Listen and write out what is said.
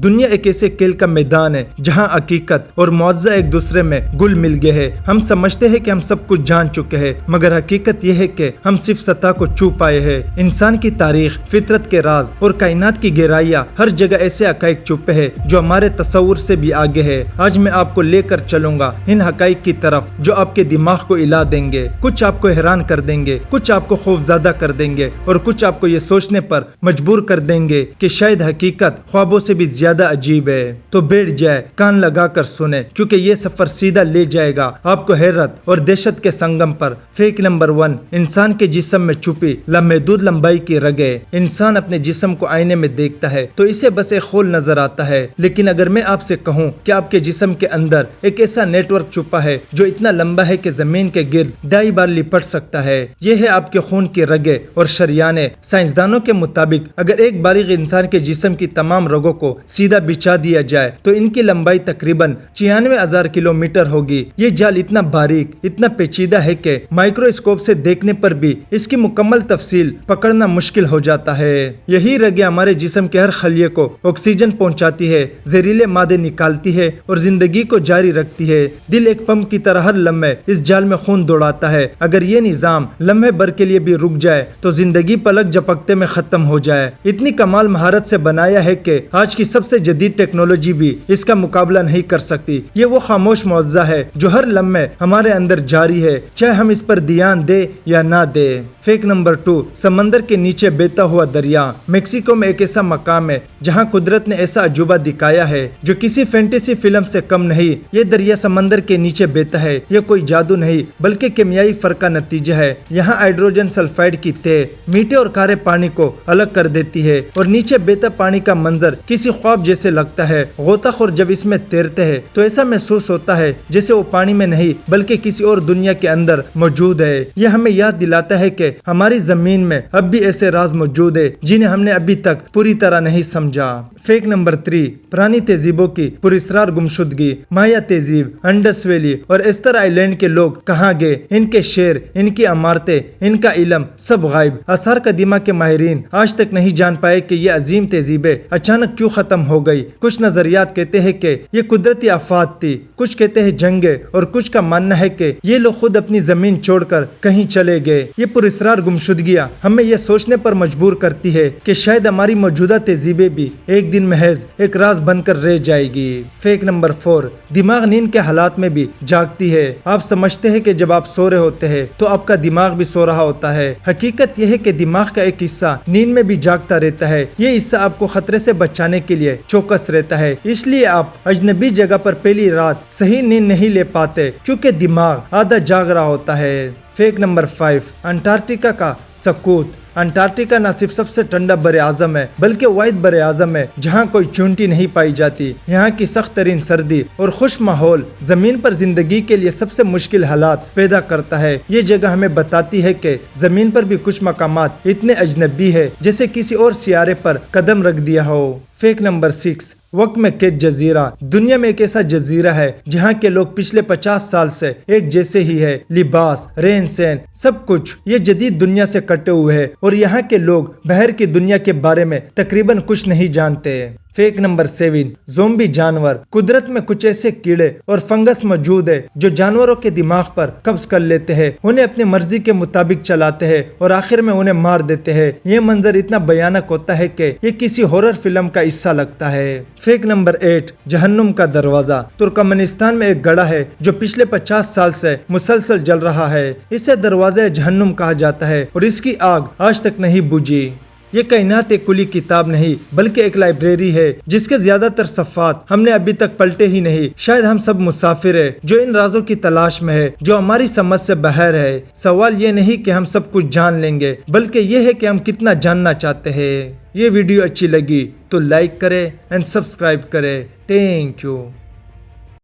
دنیا ایک ایسے کھیل کا میدان ہے جہاں حقیقت اور معجزہ ایک دوسرے میں گل مل گئے ہیں۔ ہم سمجھتے ہیں کہ ہم سب کچھ جان چکے ہیں، مگر حقیقت یہ ہے کہ ہم صرف سطح کو چھو پائے ہیں۔ انسان کی تاریخ، فطرت کے راز اور کائنات کی گہرائیاں، ہر جگہ ایسے حقائق چھپے ہیں جو ہمارے تصور سے بھی آگے ہے۔ آج میں آپ کو لے کر چلوں گا ان حقائق کی طرف جو آپ کے دماغ کو ہلا دیں گے، کچھ آپ کو حیران کر دیں گے، کچھ آپ کو خوفزدہ کر دیں گے اور کچھ آپ کو یہ سوچنے پر مجبور کر دیں گے کہ شاید حقیقت خوابوں سے بھی زیادہ عجیب ہے۔ تو بیٹھ جائے، کان لگا کر سنیں، کیونکہ یہ سفر سیدھا لے جائے گا آپ کو حیرت اور دہشت کے سنگم پر۔ فیک نمبر 1، انسان کے جسم میں چھپی لامحدود لمبائی کی رگیں۔ انسان اپنے جسم کو آئینے میں دیکھتا ہے تو اسے بس ایک خول نظر آتا ہے، لیکن اگر میں آپ سے کہوں کہ آپ کے جسم کے اندر ایک ایسا نیٹ ورک چھپا ہے جو اتنا لمبا ہے کہ زمین کے گرد 2.5 بار لپٹ سکتا ہے، یہ ہے آپ کے خون کی رگیں اور شریانیں۔ سائنسدانوں کے مطابق اگر ایک بالغ انسان کے جسم کی تمام رگوں کو سیدھا بچھا دیا جائے تو ان کی لمبائی تقریباً 96,000 کلومیٹر ہوگی۔ یہ جال اتنا باریک، اتنا پیچیدہ ہے کہ مائکروسکوپ سے دیکھنے پر بھی اس کی مکمل تفصیل پکڑنا مشکل ہو جاتا ہے۔ یہی رگیں ہمارے جسم کے ہر خلیے کو آکسیجن پہنچاتی ہے، زہریلے مادے نکالتی ہے اور زندگی کو جاری رکھتی ہے۔ دل ایک پمپ کی طرح ہر لمحے اس جال میں خون دوڑاتا ہے۔ اگر یہ نظام لمحے بھر کے لیے بھی رک جائے تو زندگی پلک جھپکتے میں ختم ہو جائے۔ اتنی کمال مہارت سے بنایا ہے کہ آج کی سب سے جدید ٹیکنالوجی بھی اس کا مقابلہ نہیں کر سکتی۔ یہ وہ خاموش معجزہ ہے جو ہر لمحے ہمارے اندر جاری ہے، چاہے ہم اس پر دھیان دیں یا نہ دیں۔ فیک نمبر 2، سمندر کے نیچے بہتا ہوا دریا۔ میکسیکو میں ایک ایسا مقام ہے جہاں قدرت نے ایسا عجوبہ دکھایا ہے جو کسی فینٹیسی فلم سے کم نہیں۔ یہ دریا سمندر کے نیچے بہتا ہے، یہ کوئی جادو نہیں بلکہ کیمیائی فرق کا نتیجہ ہے۔ یہاں ہائیڈروجن سلفائڈ کی تہ میٹھے اور کھارے پانی کو الگ کر دیتی ہے اور نیچے بہتا پانی کا منظر کسی خواب جیسے لگتا ہے۔ غوطہ خور جب اس میں تیرتے ہیں تو ایسا محسوس ہوتا ہے جیسے وہ پانی میں نہیں بلکہ کسی اور دنیا کے اندر موجود ہے۔ یہ ہمیں یاد دلاتا ہے کہ ہماری زمین میں اب بھی ایسے راز موجود ہیں جنہیں ہم نے ابھی تک پوری طرح نہیں سمجھا۔ فیک نمبر 3، پرانی تہذیبوں کی پراسرار گمشدگی۔ مایا تہذیب، انڈس ویلی اور ایسٹر آئی لینڈ کے لوگ کہاں گئے؟ ان کے شہر، ان کی عمارتیں، ان کا علم سب غائب۔ آثار قدیمہ کے ماہرین آج تک نہیں جان پائے کہ یہ عظیم تہذیبیں اچانک کیوں ختم ہو گئی۔ کچھ نظریات کہتے ہیں کہ یہ قدرتی آفات تھی، کچھ کہتے ہیں جنگیں اور کچھ کا ماننا ہے کہ یہ لوگ خود اپنی زمین چھوڑ کر کہیں چلے گئے۔ یہ پراسرار گمشدگیاں ہمیں یہ سوچنے پر مجبور کرتی ہے کہ شاید ہماری موجودہ تہذیبیں بھی ایک دن محض ایک راز بن کر رہ جائے گی۔ فیک نمبر 4، دماغ نیند کے حالات میں بھی جاگتی ہے۔ آپ سمجھتے ہیں کہ جب آپ سو رہے ہوتے ہیں تو آپ کا دماغ بھی سو رہا ہوتا ہے۔ حقیقت یہ ہے کہ دماغ کا ایک حصہ نیند میں بھی جاگتا رہتا ہے۔ یہ حصہ آپ کو خطرے سے بچانے کے لیے چوکس رہتا ہے، اس لیے آپ اجنبی جگہ پر پہلی رات صحیح نیند نہیں لے پاتے کیونکہ دماغ آدھا جاگ رہا ہوتا ہے۔ فیک نمبر 5، انٹارکٹیکا کا سکوت۔ انٹارکٹیکا نہ صرف سب سے ٹھنڈا بر اعظم ہے بلکہ واحد بر اعظم ہے جہاں کوئی چونٹی نہیں پائی جاتی۔ یہاں کی سخت ترین سردی اور خشک ماحول زمین پر زندگی کے لیے سب سے مشکل حالات پیدا کرتا ہے۔ یہ جگہ ہمیں بتاتی ہے کہ زمین پر بھی کچھ مقامات اتنے اجنبی ہے جیسے کسی اور سیارے پر قدم رکھ دیا ہو۔ فیک نمبر 6، وقت میں قید جزیرہ۔ دنیا میں ایک ایسا جزیرہ ہے جہاں کے لوگ پچھلے 50 سال سے ایک جیسے ہی ہے، لباس، رہن سہن، سب کچھ یہ جدید دنیا سے کٹے ہوئے ہیں اور یہاں کے لوگ باہر کی دنیا کے بارے میں تقریباً کچھ نہیں جانتے۔ فیک نمبر 7، زومبی جانور۔ قدرت میں کچھ ایسے کیڑے اور فنگس موجود ہیں جو جانوروں کے دماغ پر قبض کر لیتے ہیں، انہیں اپنی مرضی کے مطابق چلاتے ہیں اور آخر میں انہیں مار دیتے ہیں۔ یہ منظر اتنا بھیانک ہوتا ہے کہ یہ کسی ہارر فلم کا حصہ لگتا ہے۔ فیک نمبر 8، جہنم کا دروازہ۔ ترکمانستان میں ایک گڑھا ہے جو پچھلے 50 سال سے مسلسل جل رہا ہے۔ اسے دروازہ جہنم کہا جاتا ہے اور اس کی آگ آج تک نہیں بجھی۔ یہ کائنات ایک کلی کتاب نہیں بلکہ ایک لائبریری ہے جس کے زیادہ تر صفحات ہم نے ابھی تک پلٹے ہی نہیں۔ شاید ہم سب مسافر ہیں جو ان رازوں کی تلاش میں ہے جو ہماری سمجھ سے باہر ہے۔ سوال یہ نہیں کہ ہم سب کچھ جان لیں گے بلکہ یہ ہے کہ ہم کتنا جاننا چاہتے ہیں۔ یہ ویڈیو اچھی لگی تو لائک کریں اینڈ سبسکرائب کریں۔ Thank you.